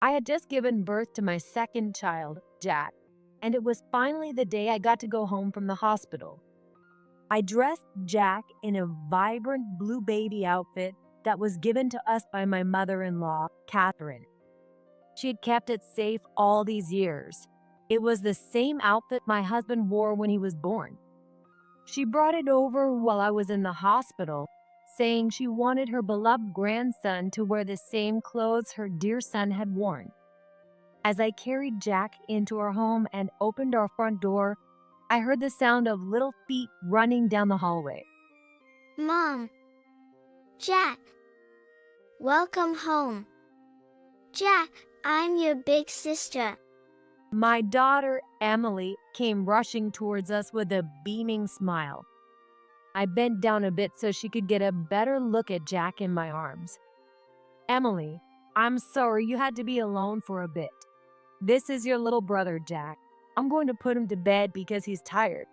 I had just given birth to my second child, Jack, and it was finally the day I got to go home from the hospital. I dressed Jack in a vibrant blue baby outfit that was given to us by my mother in law, Catherine. She had kept it safe all these years. It was the same outfit my husband wore when he was born. She brought it over while I was in the hospital, saying she wanted her beloved grandson to wear the same clothes her dear son had worn. As I carried Jack into our home and opened our front door, I heard the sound of little feet running down the hallway. Mom! Jack! Welcome home. Jack, I'm your big sister. My daughter, Emily, came rushing towards us with a beaming smile. I bent down a bit so she could get a better look at Jack in my arms. Emily, I'm sorry you had to be alone for a bit. This is your little brother, Jack. I'm going to put him to bed because he's tired.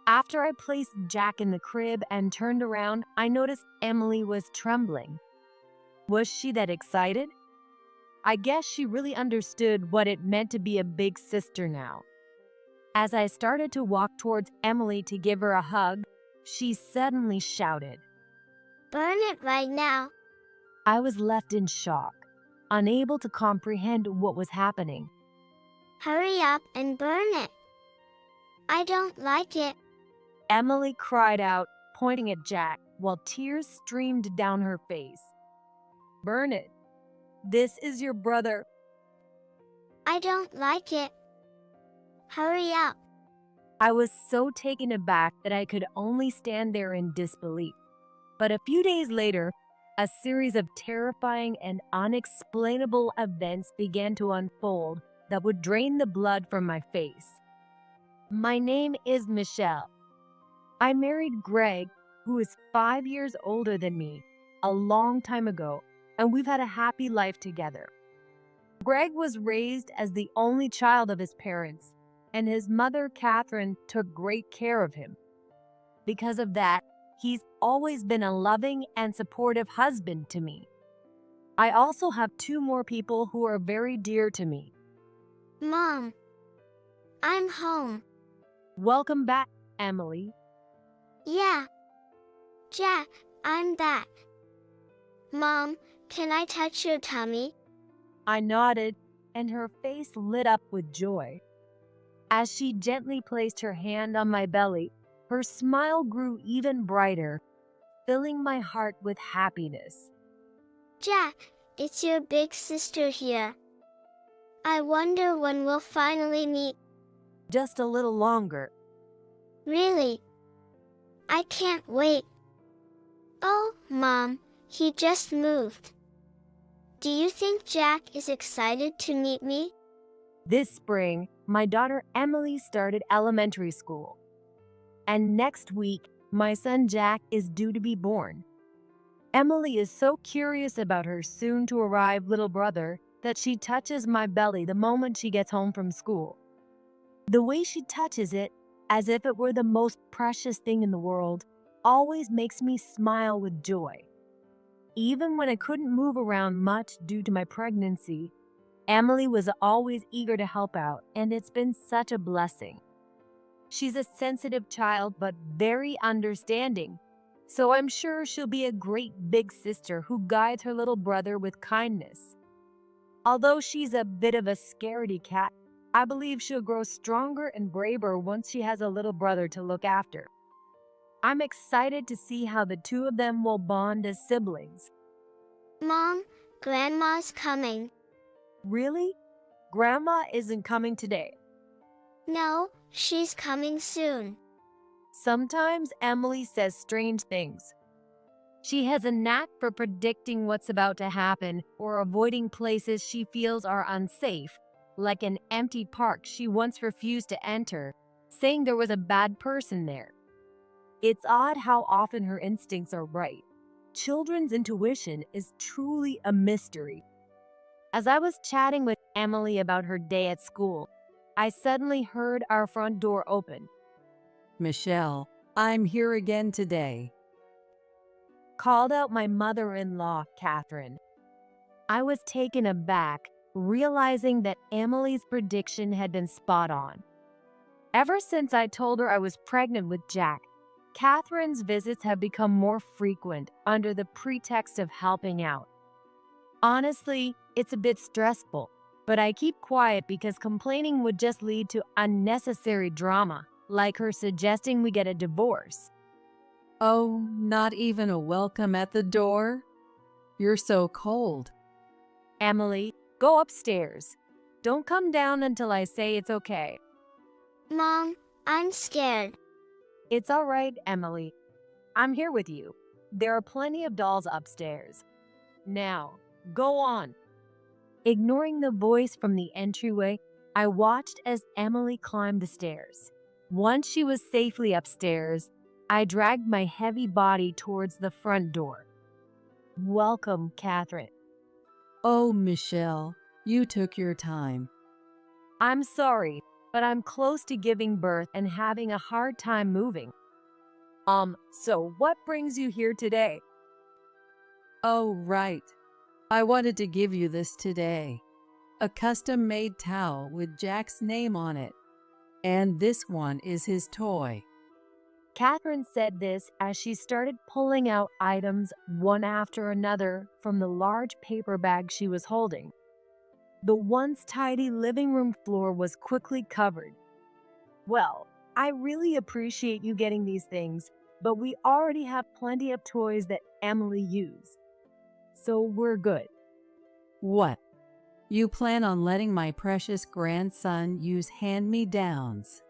After I placed Jack in the crib and turned around, I noticed Emily was trembling. Was she that excited? I guess she really understood what it meant to be a big sister now. As I started to walk towards Emily to give her a hug, she suddenly shouted. Burn it right now. I was left in shock, unable to comprehend what was happening. Hurry up and burn it. I don't like it. Emily cried out, pointing at Jack, while tears streamed down her face. Burn it. This is your brother. I don't like it. Hurry up. I was so taken aback that I could only stand there in disbelief. But a few days later, a series of terrifying and unexplainable events began to unfold that would drain the blood from my face. My name is Michelle. I married Greg, who is 5 years older than me, a long time ago, and we've had a happy life together. Greg was raised as the only child of his parents, and his mother, Catherine, took great care of him. Because of that, he's always been a loving and supportive husband to me. I also have 2 more people who are very dear to me. Mom! I'm home. Welcome back, Emily. Yeah. Jack, I'm back. Mom, can I touch your tummy? I nodded, and her face lit up with joy. As she gently placed her hand on my belly, her smile grew even brighter, filling my heart with happiness. Jack, it's your big sister here. I wonder when we'll finally meet. Just a little longer. Really? I can't wait. Oh, Mom, he just moved. Do you think Jack is excited to meet me? This spring, my daughter Emily started elementary school. And next week, my son Jack is due to be born. Emily is so curious about her soon-to-arrive little brother that she touches my belly the moment she gets home from school. The way she touches it, as if it were the most precious thing in the world, always makes me smile with joy. Even when I couldn't move around much due to my pregnancy, Emily was always eager to help out, and it's been such a blessing. She's a sensitive child, but very understanding, so I'm sure she'll be a great big sister who guides her little brother with kindness. Although she's a bit of a scaredy cat, I believe she'll grow stronger and braver once she has a little brother to look after. I'm excited to see how the 2 of them will bond as siblings. Mom, Grandma's coming. Really? Grandma isn't coming today. No, she's coming soon. Sometimes Emily says strange things. She has a knack for predicting what's about to happen or avoiding places she feels are unsafe, like an empty park she once refused to enter, saying there was a bad person there. It's odd how often her instincts are right. Children's intuition is truly a mystery. As I was chatting with Emily about her day at school, I suddenly heard our front door open. Michelle, I'm here again today. Called out my mother-in-law, Catherine. I was taken aback, realizing that Emily's prediction had been spot on. Ever since I told her I was pregnant with Jack, Catherine's visits have become more frequent under the pretext of helping out. Honestly, it's a bit stressful, but I keep quiet because complaining would just lead to unnecessary drama, like her suggesting we get a divorce. Oh, not even a welcome at the door? You're so cold. Emily, go upstairs. Don't come down until I say it's okay. Mom, I'm scared. It's all right, Emily. I'm here with you. There are plenty of dolls upstairs. Now, go on. Ignoring the voice from the entryway, I watched as Emily climbed the stairs. Once she was safely upstairs, I dragged my heavy body towards the front door. Welcome, Catherine. Oh, Michelle, you took your time. I'm sorry, but I'm close to giving birth and having a hard time moving. So what brings you here today? Oh, right. I wanted to give you this today. A custom-made towel with Jack's name on it. And this one is his toy. Catherine said this as she started pulling out items one after another from the large paper bag she was holding. The once tidy living room floor was quickly covered. Well, I really appreciate you getting these things, but we already have plenty of toys that Emily used. So we're good. What? You plan on letting my precious grandson use hand-me-downs?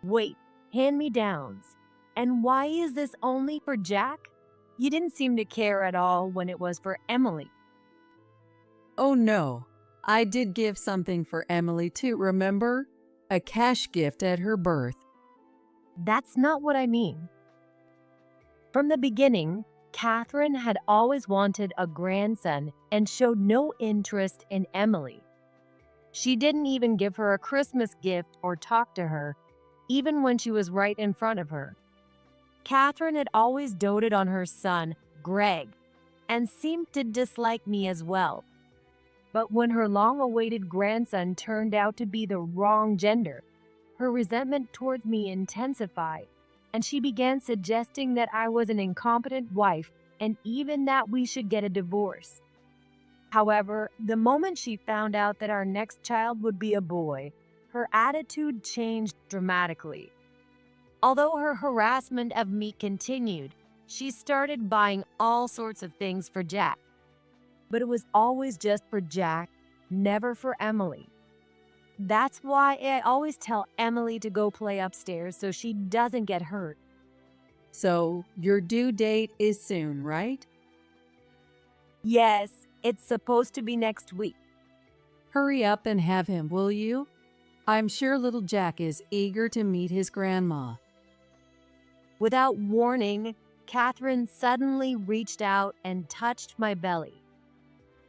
Wait, hand-me-downs. And why is this only for Jack? You didn't seem to care at all when it was for Emily. Oh no, I did give something for Emily too, remember? A cash gift at her birth. That's not what I mean. From the beginning, Catherine had always wanted a grandson and showed no interest in Emily. She didn't even give her a Christmas gift or talk to her, even when she was right in front of her. Catherine had always doted on her son, Greg, and seemed to dislike me as well. But when her long-awaited grandson turned out to be the wrong gender, her resentment towards me intensified, and she began suggesting that I was an incompetent wife and even that we should get a divorce. However, the moment she found out that our next child would be a boy, her attitude changed dramatically. Although her harassment of me continued, she started buying all sorts of things for Jack. But it was always just for Jack, never for Emily. That's why I always tell Emily to go play upstairs so she doesn't get hurt. So, your due date is soon, right? Yes, it's supposed to be next week. Hurry up and have him, will you? I'm sure little Jack is eager to meet his grandma. Without warning, Catherine suddenly reached out and touched my belly.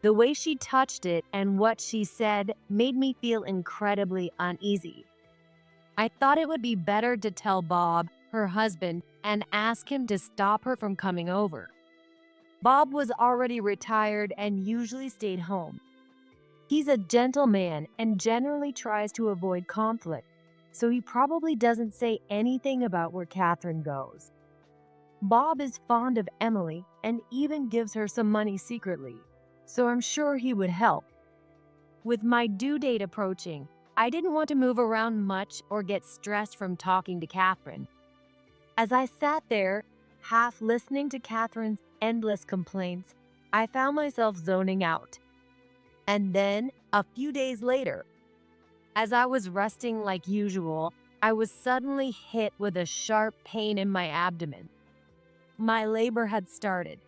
The way she touched it and what she said made me feel incredibly uneasy. I thought it would be better to tell Bob, her husband, and ask him to stop her from coming over. Bob was already retired and usually stayed home. He's a gentleman and generally tries to avoid conflict, so he probably doesn't say anything about where Catherine goes. Bob is fond of Emily and even gives her some money secretly, so I'm sure he would help. With my due date approaching, I didn't want to move around much or get stressed from talking to Catherine. As I sat there, half listening to Catherine's endless complaints, I found myself zoning out. And then, a few days later, as I was resting like usual, I was suddenly hit with a sharp pain in my abdomen. My labor had started.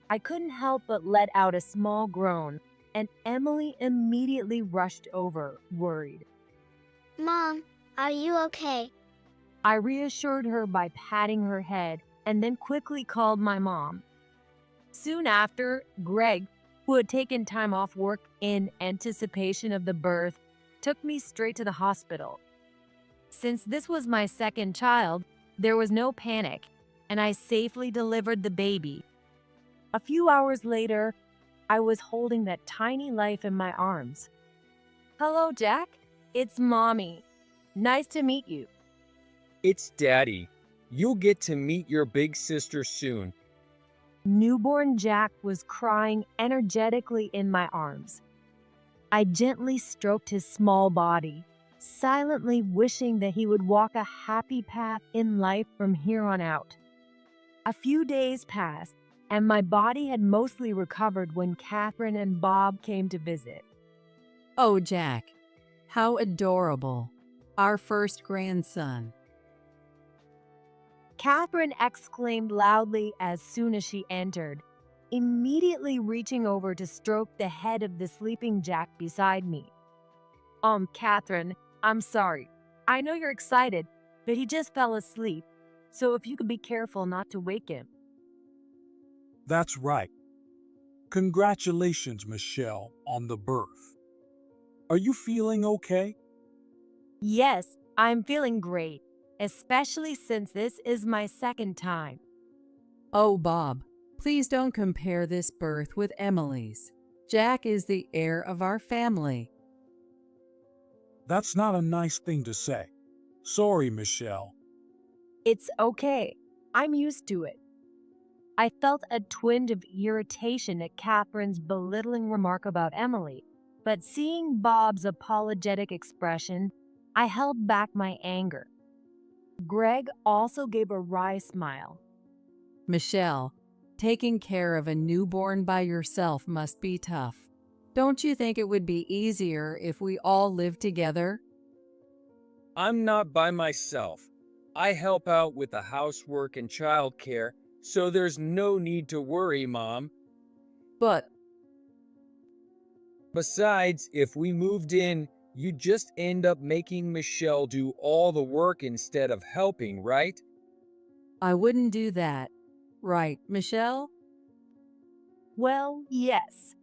I couldn't help but let out a small groan, and Emily immediately rushed over, worried. Mom, are you okay? I reassured her by patting her head and then quickly called my mom. Soon after, Greg, who had taken time off work in anticipation of the birth, took me straight to the hospital. Since this was my second child, there was no panic, and I safely delivered the baby. A few hours later, I was holding that tiny life in my arms. Hello, Jack. It's Mommy. Nice to meet you. It's Daddy. You'll get to meet your big sister soon. Newborn Jack was crying energetically in my arms. I gently stroked his small body, silently wishing that he would walk a happy path in life from here on out. A few days passed, and my body had mostly recovered when Catherine and Bob came to visit. Oh, Jack, how adorable. Our first grandson. Catherine exclaimed loudly as soon as she entered, immediately reaching over to stroke the head of the sleeping Jack beside me. Catherine, I'm sorry. I know you're excited, but he just fell asleep, so if you could be careful not to wake him. That's right. Congratulations, Michelle, on the birth. Are you feeling okay? Yes, I'm feeling great, especially since this is my second time. Oh, Bob, please don't compare this birth with Emily's. Jack is the heir of our family. That's not a nice thing to say. Sorry, Michelle. It's okay. I'm used to it. I felt a twinge of irritation at Catherine's belittling remark about Emily, but seeing Bob's apologetic expression, I held back my anger. Greg also gave a wry smile. Michelle, taking care of a newborn by yourself must be tough. Don't you think it would be easier if we all lived together? I'm not by myself. I help out with the housework and childcare, so there's no need to worry, Mom. But Besides, if we moved in, you'd just end up making Michelle do all the work instead of helping, right? I wouldn't do that. Right, Michelle? Well, yes.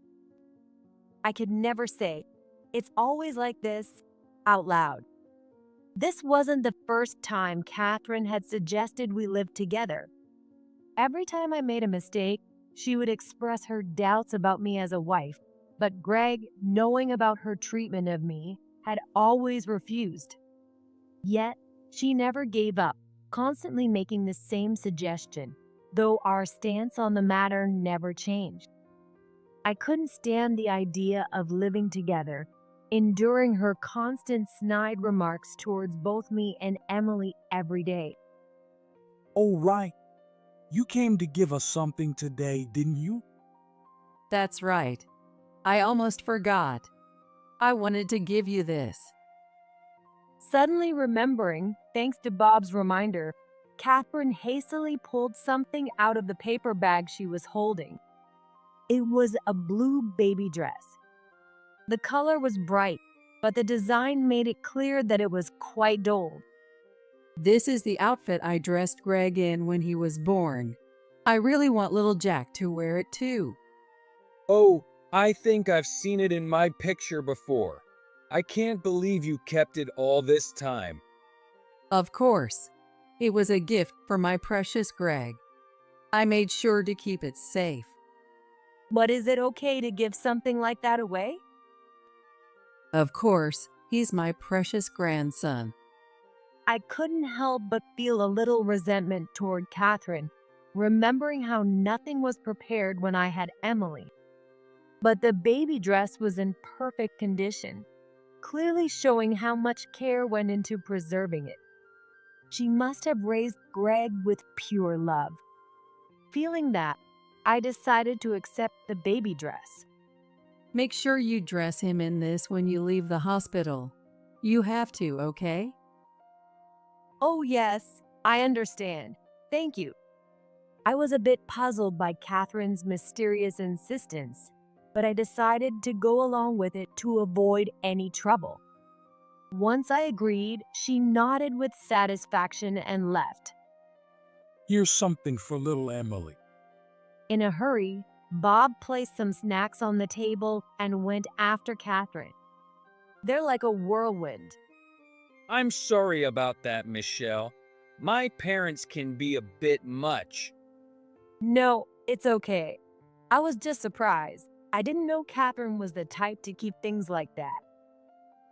I could never say, "It's always like this," out loud. This wasn't the first time Catherine had suggested we live together. Every time I made a mistake, she would express her doubts about me as a wife, but Greg, knowing about her treatment of me, had always refused. Yet, she never gave up, constantly making the same suggestion, though our stance on the matter never changed. I couldn't stand the idea of living together, enduring her constant snide remarks towards both me and Emily every day. Oh, right. You came to give us something today, didn't you? That's right. I almost forgot. I wanted to give you this. Suddenly remembering, thanks to Bob's reminder, Catherine hastily pulled something out of the paper bag she was holding. It was a blue baby dress. The color was bright, but the design made it clear that it was quite old. This is the outfit I dressed Greg in when he was born. I really want little Jack to wear it too. Oh, I think I've seen it in my picture before. I can't believe you kept it all this time. Of course. It was a gift for my precious Greg. I made sure to keep it safe. But is it okay to give something like that away? Of course, he's my precious grandson. I couldn't help but feel a little resentment toward Catherine, remembering how nothing was prepared when I had Emily. But the baby dress was in perfect condition, clearly showing how much care went into preserving it. She must have raised Greg with pure love. Feeling that, I decided to accept the baby dress. Make sure you dress him in this when you leave the hospital. You have to, okay? Oh yes, I understand. Thank you. I was a bit puzzled by Catherine's mysterious insistence, but I decided to go along with it to avoid any trouble. Once I agreed, she nodded with satisfaction and left. Here's something for little Emily. In a hurry, Bob placed some snacks on the table and went after Catherine. They're like a whirlwind. I'm sorry about that, Michelle. My parents can be a bit much. No, it's okay. I was just surprised. I didn't know Catherine was the type to keep things like that.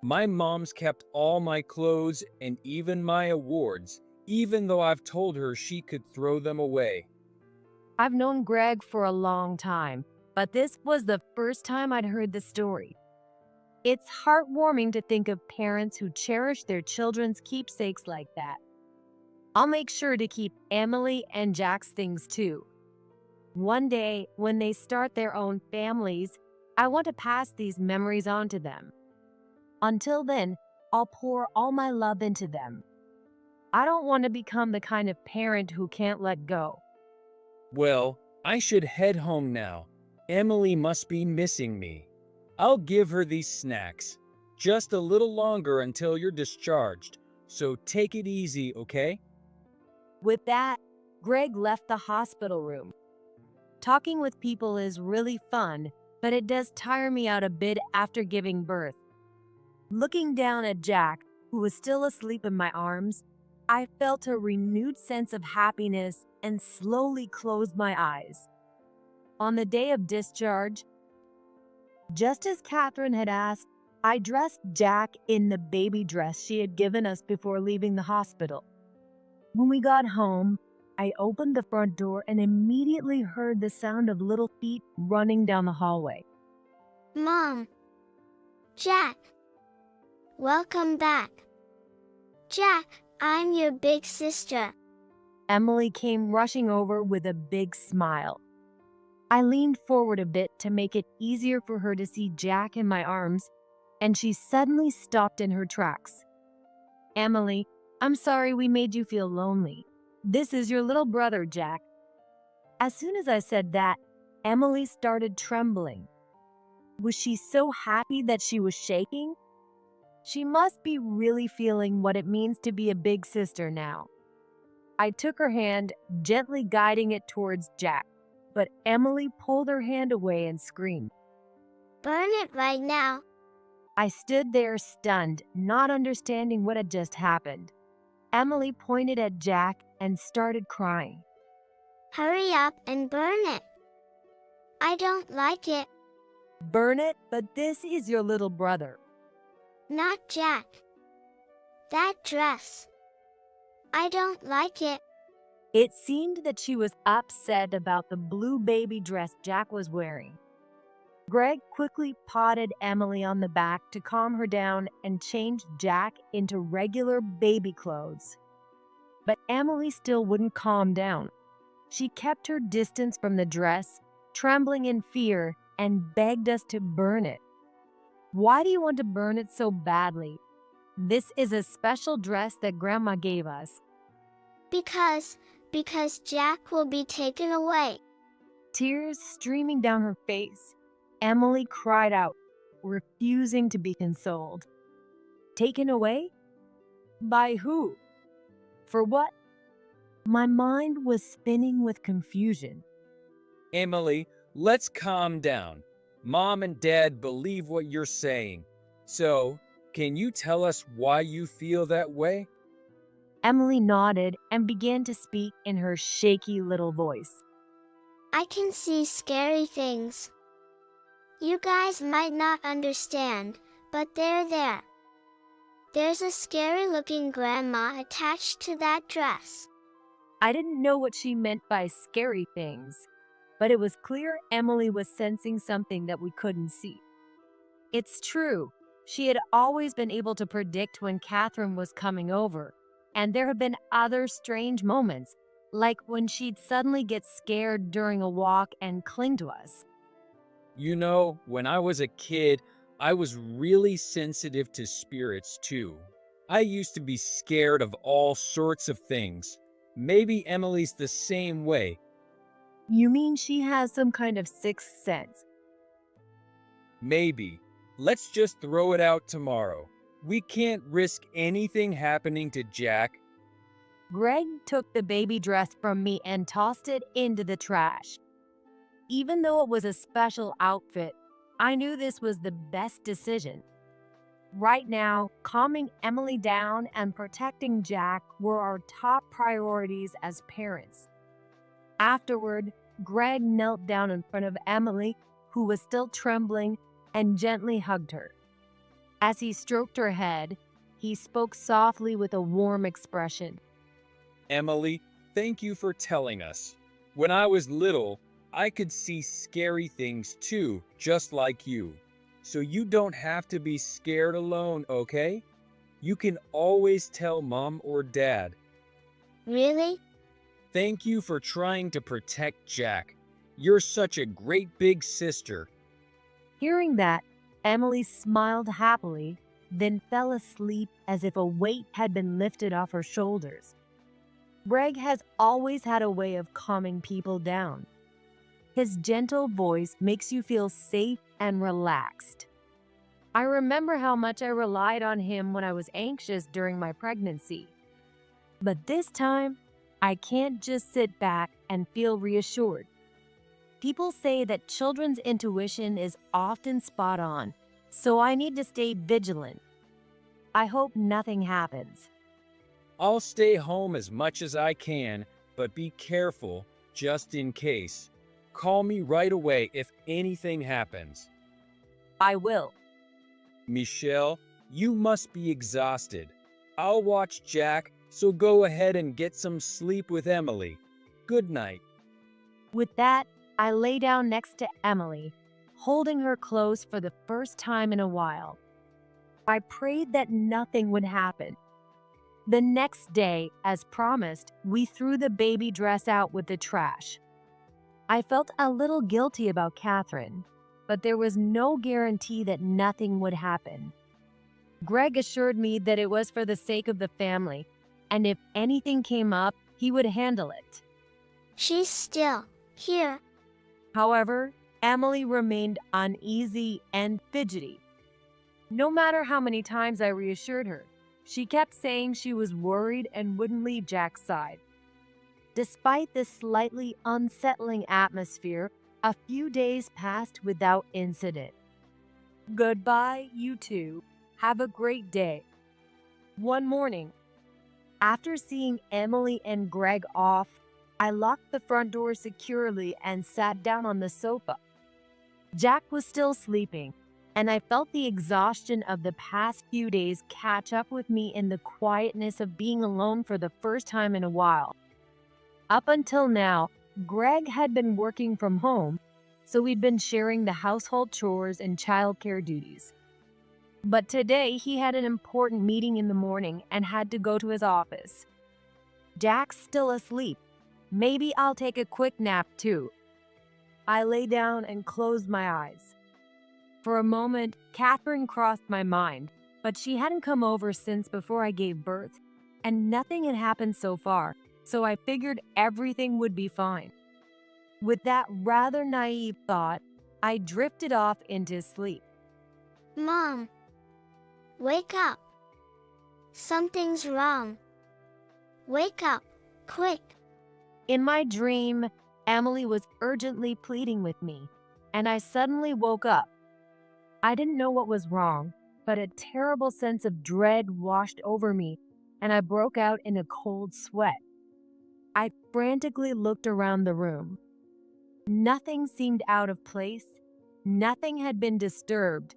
My mom's kept all my clothes and even my awards, even though I've told her she could throw them away. I've known Greg for a long time, but this was the first time I'd heard the story. It's heartwarming to think of parents who cherish their children's keepsakes like that. I'll make sure to keep Emily and Jack's things too. One day, when they start their own families, I want to pass these memories on to them. Until then, I'll pour all my love into them. I don't want to become the kind of parent who can't let go. Well, I should head home now. Emily must be missing me. I'll give her these snacks. Just a little longer until you're discharged, so take it easy, okay? With that, Greg left the hospital room. Talking with people is really fun, but it does tire me out a bit after giving birth. Looking down at Jack, who was still asleep in my arms, I felt a renewed sense of happiness and slowly closed my eyes. On the day of discharge, just as Catherine had asked, I dressed Jack in the baby dress she had given us before leaving the hospital. When we got home, I opened the front door and immediately heard the sound of little feet running down the hallway. Mom. Jack. Welcome back. Jack, I'm your big sister. Emily came rushing over with a big smile. I leaned forward a bit to make it easier for her to see Jack in my arms, and she suddenly stopped in her tracks. Emily, I'm sorry we made you feel lonely. This is your little brother, Jack. As soon as I said that, Emily started trembling. Was she so happy that she was shaking? She must be really feeling what it means to be a big sister now. I took her hand, gently guiding it towards Jack, but Emily pulled her hand away and screamed. Burn it right now. I stood there stunned, not understanding what had just happened. Emily pointed at Jack and started crying. Hurry up and burn it. I don't like it. Burn it, but this is your little brother. Not Jack. That dress. I don't like it. It seemed that she was upset about the blue baby dress Jack was wearing. Greg quickly patted Emily on the back to calm her down and changed Jack into regular baby clothes. But Emily still wouldn't calm down. She kept her distance from the dress, trembling in fear, and begged us to burn it. Why do you want to burn it so badly? This is a special dress that Grandma gave us. Because Jack will be taken away. Tears streaming down her face, Emily cried out, refusing to be consoled. Taken away? By who? For what? My mind was spinning with confusion. Emily, let's calm down. Mom and Dad believe what you're saying. So, can you tell us why you feel that way? Emily nodded and began to speak in her shaky little voice. I can see scary things. You guys might not understand, but they're there. There's a scary-looking grandma attached to that dress. I didn't know what she meant by scary things, but it was clear Emily was sensing something that we couldn't see. It's true, she had always been able to predict when Catherine was coming over, and there had been other strange moments, like when she'd suddenly get scared during a walk and cling to us. You know, when I was a kid, I was really sensitive to spirits too. I used to be scared of all sorts of things. Maybe Emily's the same way. You mean she has some kind of sixth sense? Maybe. Let's just throw it out tomorrow. We can't risk anything happening to Jack. Greg took the baby dress from me and tossed it into the trash. Even though it was a special outfit, I knew this was the best decision. Right now, calming Emily down and protecting Jack were our top priorities as parents. Afterward, Greg knelt down in front of Emily, who who was still trembling, and gently hugged her. As he stroked her head, he spoke softly with a warm expression. Emily, thank you for telling us. When I was little, I could see scary things too, just like you. So you don't have to be scared alone, okay? You can always tell mom or dad. Really? Thank you for trying to protect Jack. You're such a great big sister. Hearing that, Emily smiled happily, then fell asleep as if a weight had been lifted off her shoulders. Greg has always had a way of calming people down. His gentle voice makes you feel safe and relaxed. I remember how much I relied on him when I was anxious during my pregnancy. But this time, I can't just sit back and feel reassured. People say that children's intuition is often spot on, so I need to stay vigilant. I hope nothing happens. I'll stay home as much as I can, but be careful just in case. Call me right away if anything happens. I will. Michelle, you must be exhausted. I'll watch Jack, so go ahead and get some sleep with Emily. Good night. With that, I lay down next to Emily, holding her close for the first time in a while. I prayed that nothing would happen. The next day, as promised, we threw the baby dress out with the trash. I felt a little guilty about Catherine, but there was no guarantee that nothing would happen. Greg assured me that it was for the sake of the family, and if anything came up, he would handle it. She's still here. However, Emily remained uneasy and fidgety. No matter how many times I reassured her, she kept saying she was worried and wouldn't leave Jack's side. Despite this slightly unsettling atmosphere, a few days passed without incident. Goodbye, you two. Have a great day. One morning, after seeing Emily and Greg off, I locked the front door securely and sat down on the sofa. Jack was still sleeping, and I felt the exhaustion of the past few days catch up with me in the quietness of being alone for the first time in a while. Up until now, Greg had been working from home, so we'd been sharing the household chores and childcare duties. But today, he had an important meeting in the morning and had to go to his office. Jack's still asleep. Maybe I'll take a quick nap too. I lay down and closed my eyes. For a moment, Catherine crossed my mind, but she hadn't come over since before I gave birth, and nothing had happened so far, so I figured everything would be fine. With that rather naive thought, I drifted off into sleep. Mom, wake up. Something's wrong. Wake up, quick. In my dream, Emily was urgently pleading with me, and I suddenly woke up. I didn't know what was wrong, but a terrible sense of dread washed over me, and I broke out in a cold sweat. I frantically looked around the room. Nothing seemed out of place. Nothing had been disturbed,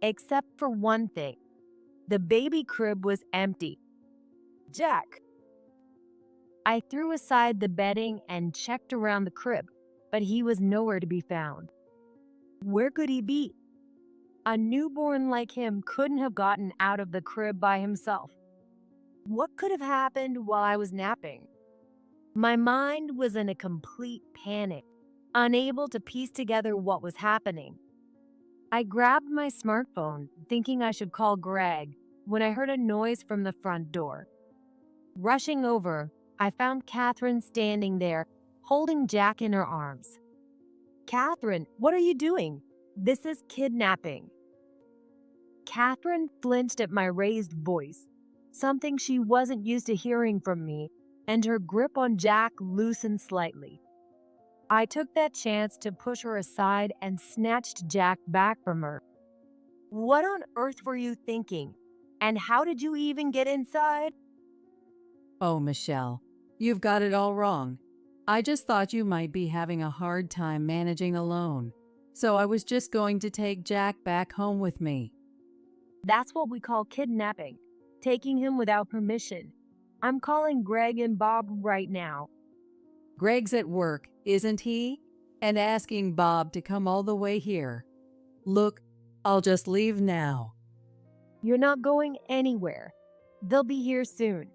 except for one thing. The baby crib was empty. Jack! I threw aside the bedding and checked around the crib, but he was nowhere to be found. Where could he be? A newborn like him couldn't have gotten out of the crib by himself. What could have happened while I was napping? My mind was in a complete panic, unable to piece together what was happening. I grabbed my smartphone, thinking I should call Greg, when I heard a noise from the front door. Rushing over, I found Catherine standing there, holding Jack in her arms. Catherine, what are you doing? This is kidnapping. Catherine flinched at my raised voice, something she wasn't used to hearing from me, and her grip on Jack loosened slightly. I took that chance to push her aside and snatched Jack back from her. What on earth were you thinking? And how did you even get inside? Oh, Michelle, you've got it all wrong. I just thought you might be having a hard time managing alone. so I was just going to take Jack back home with me. That's what we call kidnapping, taking him without permission. I'm calling Greg and Bob right now. Greg's at work, isn't he? And asking Bob to come all the way here. Look, I'll just leave now. You're not going anywhere. They'll be here soon.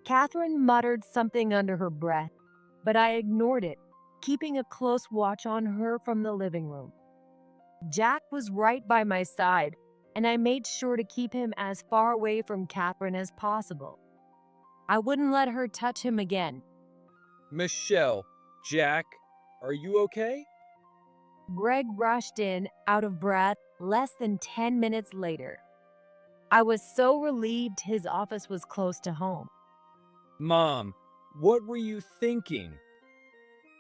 Catherine muttered something under her breath, but I ignored it, keeping a close watch on her from the living room. Jack was right by my side, and I made sure to keep him as far away from Catherine as possible. I wouldn't let her touch him again. Michelle, Jack, are you okay? Greg rushed in, out of breath, less than 10 minutes later. I was so relieved his office was close to home. Mom, what were you thinking?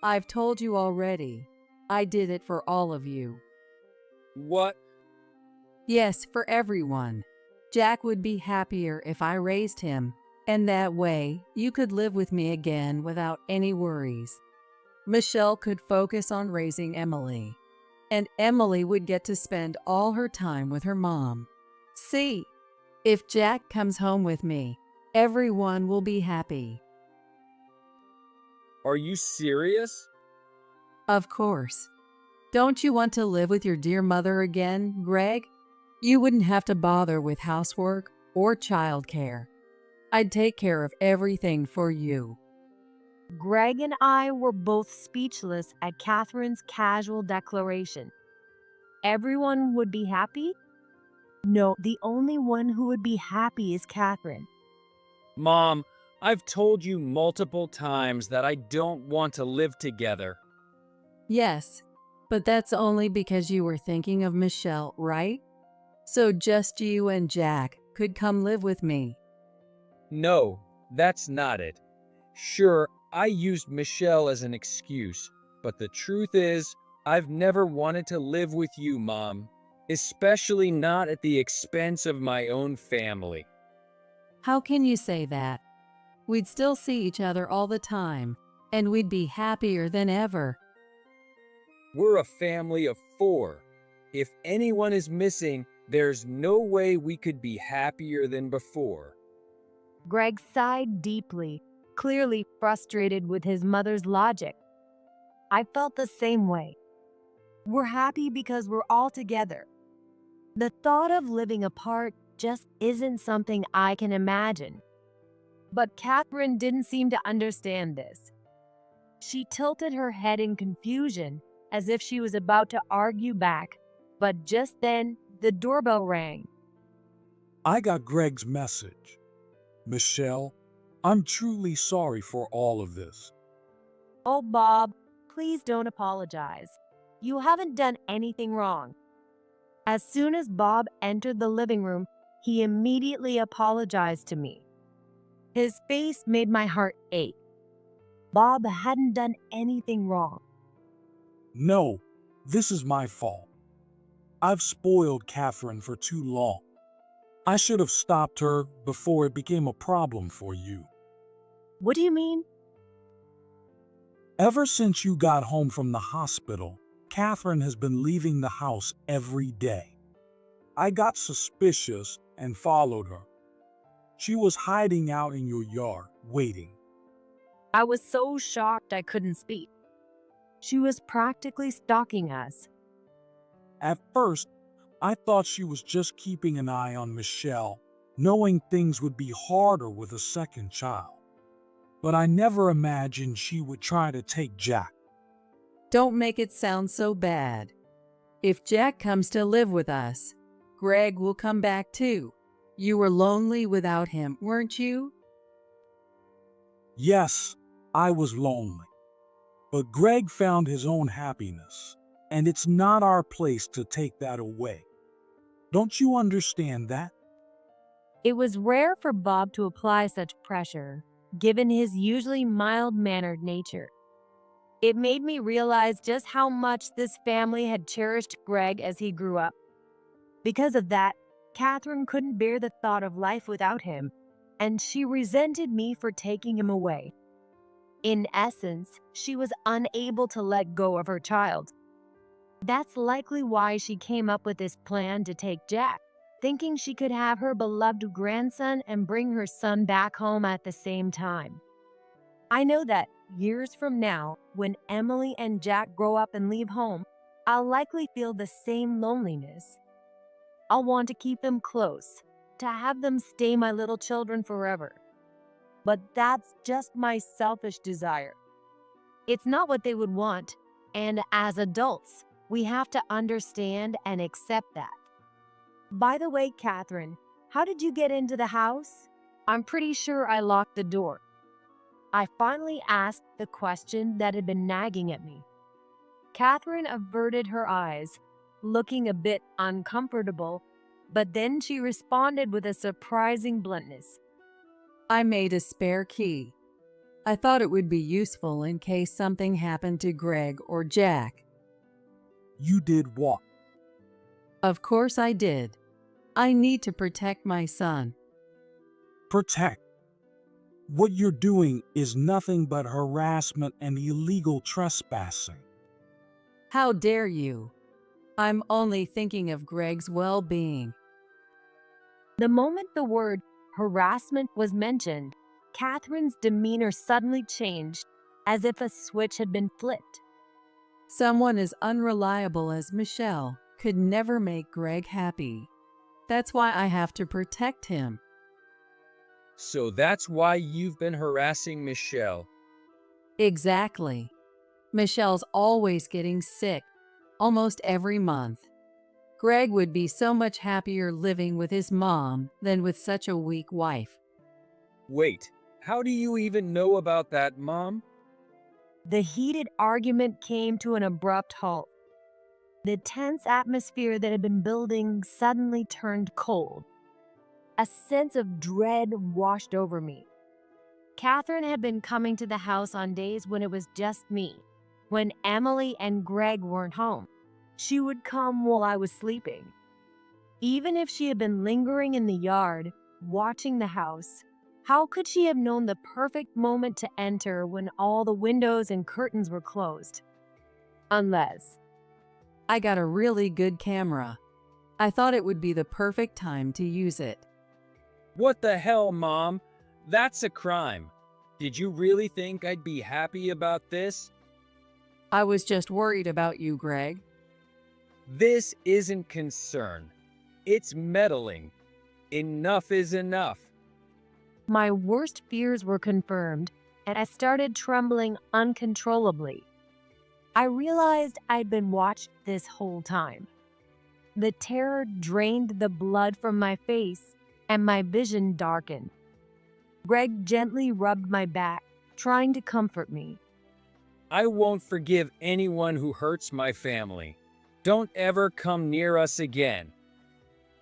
I've told you already. I did it for all of you. What? Yes, for everyone. Jack would be happier if I raised him, and that way you could live with me again without any worries. Michelle could focus on raising Emily, and Emily would get to spend all her time with her mom. See, if Jack comes home with me, everyone will be happy. Are you serious? Of course. Don't you want to live with your dear mother again, Greg? You wouldn't have to bother with housework or childcare. I'd take care of everything for you. Greg and I were both speechless at Catherine's casual declaration. Everyone would be happy? No, the only one who would be happy is Catherine. Mom, I've told you multiple times that I don't want to live together. Yes, but that's only because you were thinking of Michelle, right? So just you and Jack could come live with me. No, that's not it. Sure, I used Michelle as an excuse, but the truth is, I've never wanted to live with you, Mom, especially not at the expense of my own family. How can you say that? We'd still see each other all the time, and we'd be happier than ever. We're a family of 4. If anyone is missing, there's no way we could be happier than before. Greg sighed deeply, clearly frustrated with his mother's logic. I felt the same way. We're happy because we're all together. The thought of living apart just isn't something I can imagine. But Catherine didn't seem to understand this. She tilted her head in confusion, as if she was about to argue back, but just then, the doorbell rang. I got Greg's message. Michelle, I'm truly sorry for all of this. Oh, Bob, please don't apologize. You haven't done anything wrong. As soon as Bob entered the living room, he immediately apologized to me. His face made my heart ache. Bob hadn't done anything wrong. No, this is my fault. I've spoiled Catherine for too long. I should have stopped her before it became a problem for you. What do you mean? Ever since you got home from the hospital, Catherine has been leaving the house every day. I got suspicious and followed her. She was hiding out in your yard, waiting. I was so shocked I couldn't speak. She was practically stalking us. At first, I thought she was just keeping an eye on Michelle, knowing things would be harder with a second child. But I never imagined she would try to take Jack. Don't make it sound so bad. If Jack comes to live with us, Greg will come back too. You were lonely without him, weren't you? Yes, I was lonely. But Greg found his own happiness, and it's not our place to take that away. Don't you understand that? It was rare for Bob to apply such pressure, given his usually mild-mannered nature. It made me realize just how much this family had cherished Greg as he grew up. Because of that, Catherine couldn't bear the thought of life without him, and she resented me for taking him away. In essence, she was unable to let go of her child. That's likely why she came up with this plan to take Jack, thinking she could have her beloved grandson and bring her son back home at the same time. I know that years from now, when Emily and Jack grow up and leave home, I'll likely feel the same loneliness. I'll want to keep them close, to have them stay my little children forever. But that's just my selfish desire. It's not what they would want, and as adults, we have to understand and accept that. By the way, Catherine, how did you get into the house? I'm pretty sure I locked the door. I finally asked the question that had been nagging at me. Catherine averted her eyes, looking a bit uncomfortable, but then she responded with a surprising bluntness. I made a spare key. I thought it would be useful in case something happened to Greg or Jack. You did what? Of course I did. I need to protect my son. Protect. What you're doing is nothing but harassment and illegal trespassing. How dare you? I'm only thinking of Greg's well-being. The moment the word harassment was mentioned, Catherine's demeanor suddenly changed, as if a switch had been flipped. Someone as unreliable as Michelle could never make Greg happy. That's why I have to protect him. So that's why you've been harassing Michelle. Exactly. Michelle's always getting sick, almost every month. Greg would be so much happier living with his mom than with such a weak wife. Wait, how do you even know about that, Mom? The heated argument came to an abrupt halt. The tense atmosphere that had been building suddenly turned cold. A sense of dread washed over me. Catherine had been coming to the house on days when it was just me, when Emily and Greg weren't home. She would come while I was sleeping. Even if she had been lingering in the yard, watching the house, how could she have known the perfect moment to enter when all the windows and curtains were closed? Unless I got a really good camera. I thought it would be the perfect time to use it. What the hell, Mom? That's a crime. Did you really think I'd be happy about this? I was just worried about you, Greg. This isn't concern. It's meddling. Enough is enough. my worst fears were confirmed, and I started trembling uncontrollably. I realized I'd been watched this whole time. The terror drained the blood from my face, and my vision darkened. Greg gently rubbed my back, trying to comfort me. I won't forgive anyone who hurts my family. Don't ever come near us again.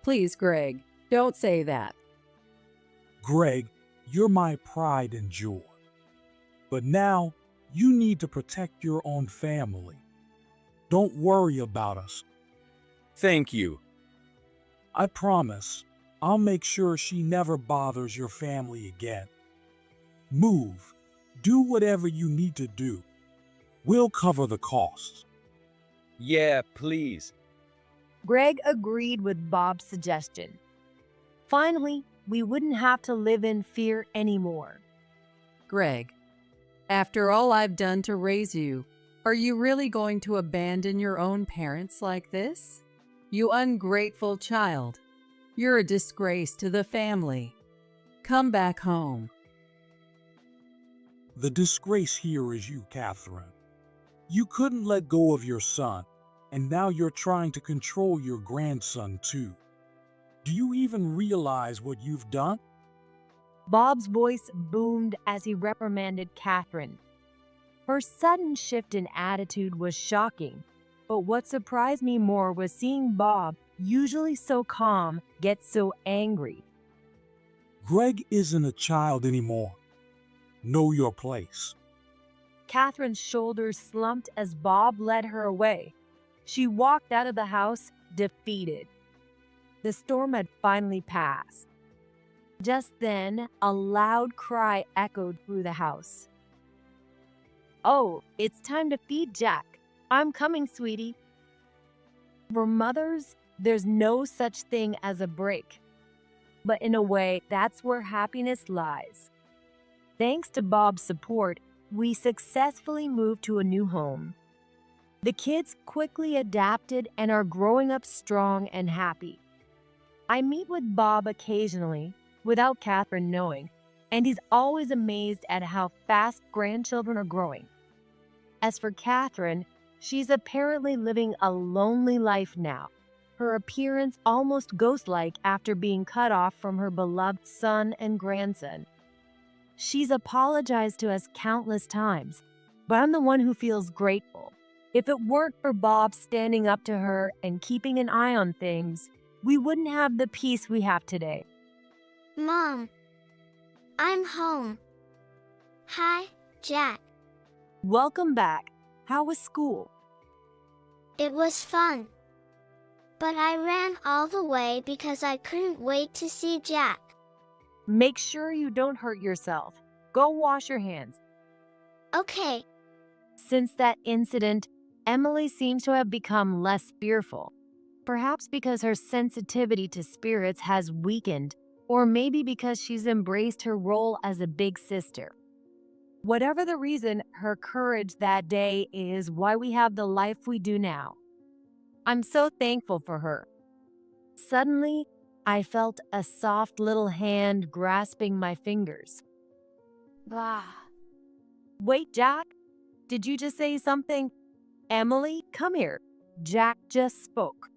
Please, Greg, don't say that. Greg, you're my pride and joy. But now, you need to protect your own family. Don't worry about us. Thank you. I promise, I'll make sure she never bothers your family again. Move. Do whatever you need to do. We'll cover the costs. Yeah, please. Greg agreed with Bob's suggestion. Finally, we wouldn't have to live in fear anymore. Greg, after all I've done to raise you, are you really going to abandon your own parents like this? You ungrateful child. You're a disgrace to the family. Come back home. The disgrace here is you, Catherine. You couldn't let go of your son, and now you're trying to control your grandson too. Do you even realize what you've done? Bob's voice boomed as he reprimanded Catherine. Her sudden shift in attitude was shocking, but what surprised me more was seeing Bob, usually so calm, get so angry. Greg isn't a child anymore. Know your place. Catherine's shoulders slumped as Bob led her away. She walked out of the house, defeated. The storm had finally passed. Just then, a loud cry echoed through the house. "Oh, it's time to feed Jack. I'm coming, sweetie." For mothers, there's no such thing as a break. But in a way, that's where happiness lies. Thanks to Bob's support, we successfully moved to a new home. The kids quickly adapted and are growing up strong and happy. I meet with Bob occasionally, without Catherine knowing, and he's always amazed at how fast grandchildren are growing. As for Catherine, she's apparently living a lonely life now, her appearance almost ghost-like after being cut off from her beloved son and grandson. She's apologized to us countless times, but I'm the one who feels grateful. If it weren't for Bob standing up to her and keeping an eye on things, we wouldn't have the peace we have today. Mom, I'm home. Hi, Jack. Welcome back. How was school? It was fun. But I ran all the way because I couldn't wait to see Jack. Make sure you don't hurt yourself. Go wash your hands. Okay, Since that incident, Emily seems to have become less fearful. Perhaps because her sensitivity to spirits has weakened, or maybe because she's embraced her role as a big sister. Whatever the reason, her courage that day is why we have the life we do now. I'm so thankful for her. Suddenly, I felt a soft little hand grasping my fingers. Wait, Jack, did you just say something? Emily, come here. Jack just spoke.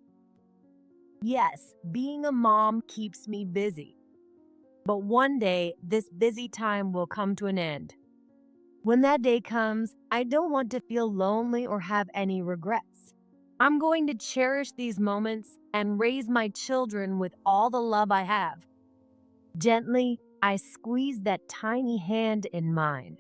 Yes, being a mom keeps me busy. But one day, this busy time will come to an end. When that day comes, I don't want to feel lonely or have any regrets. I'm going to cherish these moments and raise my children with all the love I have. Gently, I squeeze that tiny hand in mine.